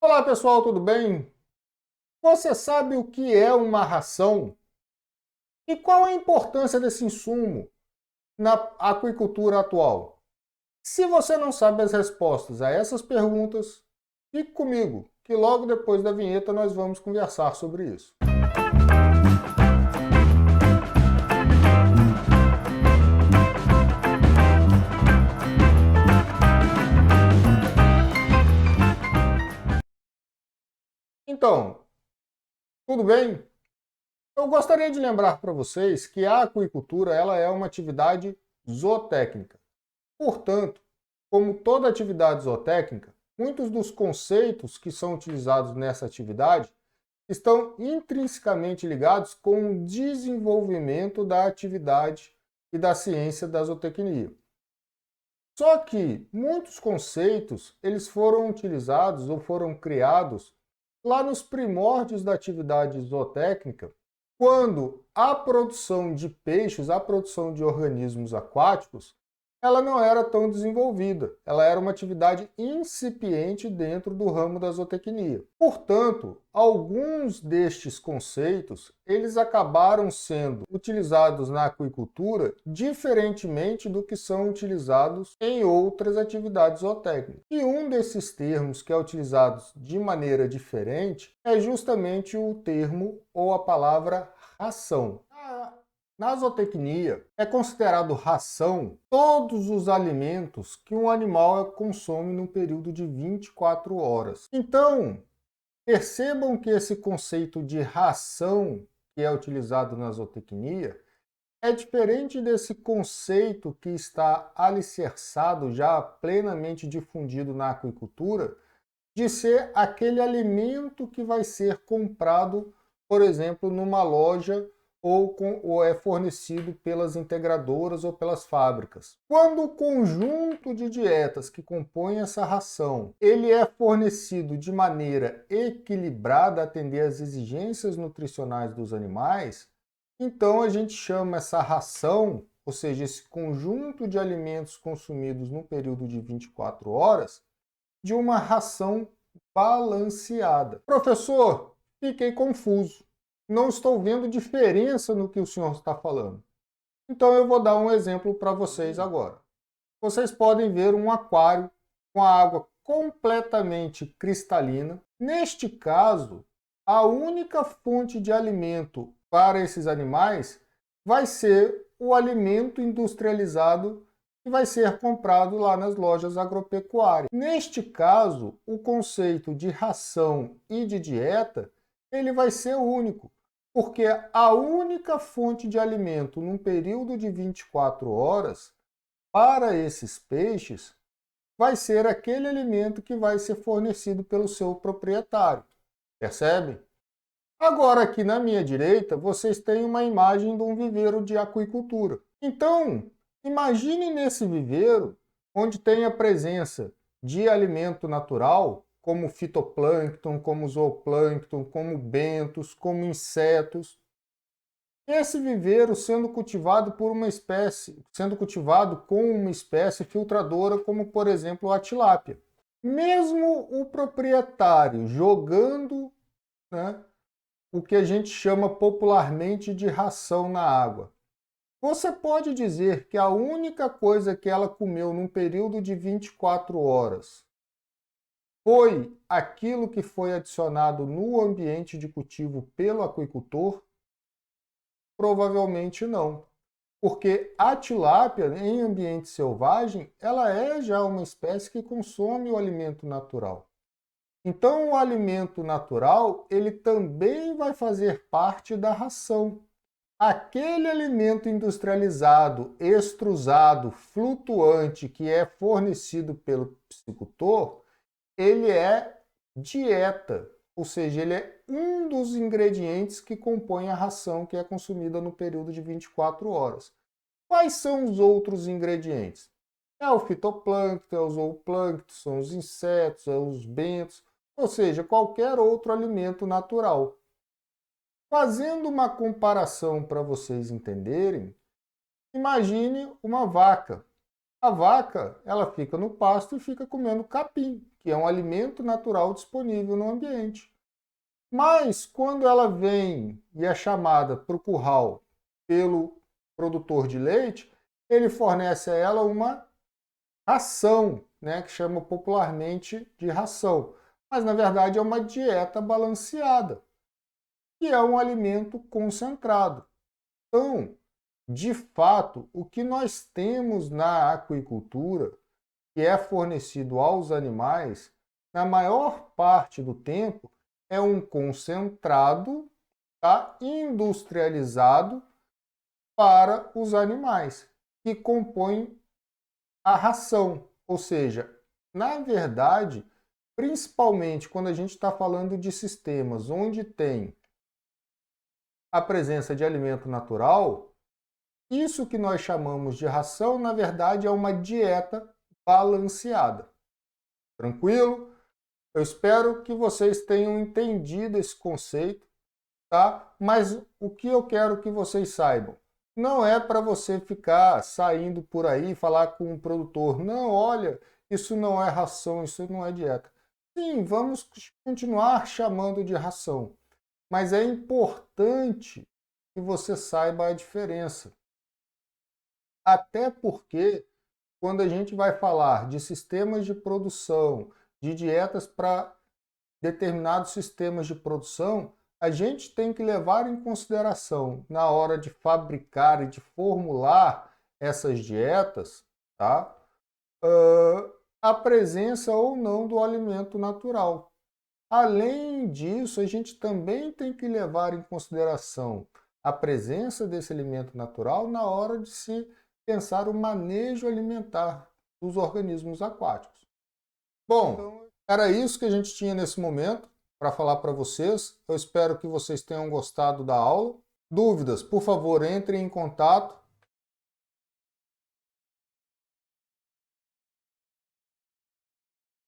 Olá pessoal, tudo bem? Você sabe o que é uma ração? E qual a importância desse insumo na aquicultura atual? Se você não sabe as respostas a essas perguntas, fique comigo, que logo depois da vinheta nós vamos conversar sobre isso. Então, tudo bem? Eu gostaria de lembrar para vocês que a aquicultura ela é uma atividade zootécnica. Portanto, como toda atividade zootécnica, muitos dos conceitos que são utilizados nessa atividade estão intrinsecamente ligados com o desenvolvimento da atividade e da ciência da zootecnia. Só que muitos conceitos eles foram utilizados ou foram criados lá nos primórdios da atividade zootécnica, quando a produção de peixes, a produção de organismos aquáticos, ela não era tão desenvolvida. Ela era uma atividade incipiente dentro do ramo da zootecnia. Portanto, alguns destes conceitos, eles acabaram sendo utilizados na aquicultura diferentemente do que são utilizados em outras atividades zootécnicas. E um desses termos que é utilizado de maneira diferente é justamente o termo ou a palavra ração. Na zootecnia, é considerado ração todos os alimentos que um animal consome num período de 24 horas. Então, percebam que esse conceito de ração que é utilizado na zootecnia é diferente desse conceito que está alicerçado, já plenamente difundido na aquicultura, de ser aquele alimento que vai ser comprado, por exemplo, numa loja ou é fornecido pelas integradoras ou pelas fábricas. Quando o conjunto de dietas que compõe essa ração ele é fornecido de maneira equilibrada a atender às exigências nutricionais dos animais, então a gente chama essa ração, ou seja, esse conjunto de alimentos consumidos no período de 24 horas, de uma ração balanceada. Professor, fiquei confuso. Não estou vendo diferença no que o senhor está falando. Então eu vou dar um exemplo para vocês agora. Vocês podem ver um aquário com a água completamente cristalina. Neste caso, a única fonte de alimento para esses animais vai ser o alimento industrializado que vai ser comprado lá nas lojas agropecuárias. Neste caso, o conceito de ração e de dieta ele vai ser único, porque a única fonte de alimento num período de 24 horas para esses peixes vai ser aquele alimento que vai ser fornecido pelo seu proprietário. Percebe? Agora, aqui na minha direita, vocês têm uma imagem de um viveiro de aquicultura. Então, imagine nesse viveiro, onde tem a presença de alimento natural, como fitoplâncton, como zooplâncton, como bentos, como insetos. Esse viveiro sendo cultivado por uma espécie, sendo cultivado com uma espécie filtradora, como por exemplo a tilápia. Mesmo o proprietário jogando, né, o que a gente chama popularmente de ração na água, você pode dizer que a única coisa que ela comeu num período de 24 horas foi aquilo que foi adicionado no ambiente de cultivo pelo aquicultor? Provavelmente não. Porque a tilápia, em ambiente selvagem, ela é já uma espécie que consome o alimento natural. Então, o alimento natural, ele também vai fazer parte da ração. Aquele alimento industrializado, extrusado, flutuante, que é fornecido pelo piscicultor, ele é dieta, ou seja, ele é um dos ingredientes que compõem a ração que é consumida no período de 24 horas. Quais são os outros ingredientes? É o fitoplâncton, é o zooplâncton, são os insetos, é os bentos, ou seja, qualquer outro alimento natural. Fazendo uma comparação para vocês entenderem, imagine uma vaca. A vaca, ela fica no pasto e fica comendo capim, que é um alimento natural disponível no ambiente. Mas quando ela vem e é chamada para o curral pelo produtor de leite, ele fornece a ela uma ração, né, que chama popularmente de ração. Mas na verdade é uma dieta balanceada, que é um alimento concentrado. Então, de fato, o que nós temos na aquicultura, que é fornecido aos animais, na maior parte do tempo, é um concentrado, tá, industrializado para os animais, que compõem a ração. Ou seja, na verdade, principalmente quando a gente está falando de sistemas onde tem a presença de alimento natural, isso que nós chamamos de ração, na verdade, é uma dieta balanceada. Tranquilo? Eu espero que vocês tenham entendido esse conceito, tá? Mas o que eu quero que vocês saibam, não é para você ficar saindo por aí e falar com o produtor, não, olha, isso não é ração, isso não é dieta. Sim, vamos continuar chamando de ração, mas é importante que você saiba a diferença. Até porque, quando a gente vai falar de sistemas de produção, de dietas para determinados sistemas de produção, a gente tem que levar em consideração, na hora de fabricar e de formular essas dietas, tá? A presença ou não do alimento natural. Além disso, a gente também tem que levar em consideração a presença desse alimento natural na hora de se pensar o manejo alimentar dos organismos aquáticos. Bom, então, era isso que a gente tinha nesse momento para falar para vocês. Eu espero que vocês tenham gostado da aula. Dúvidas, por favor, entrem em contato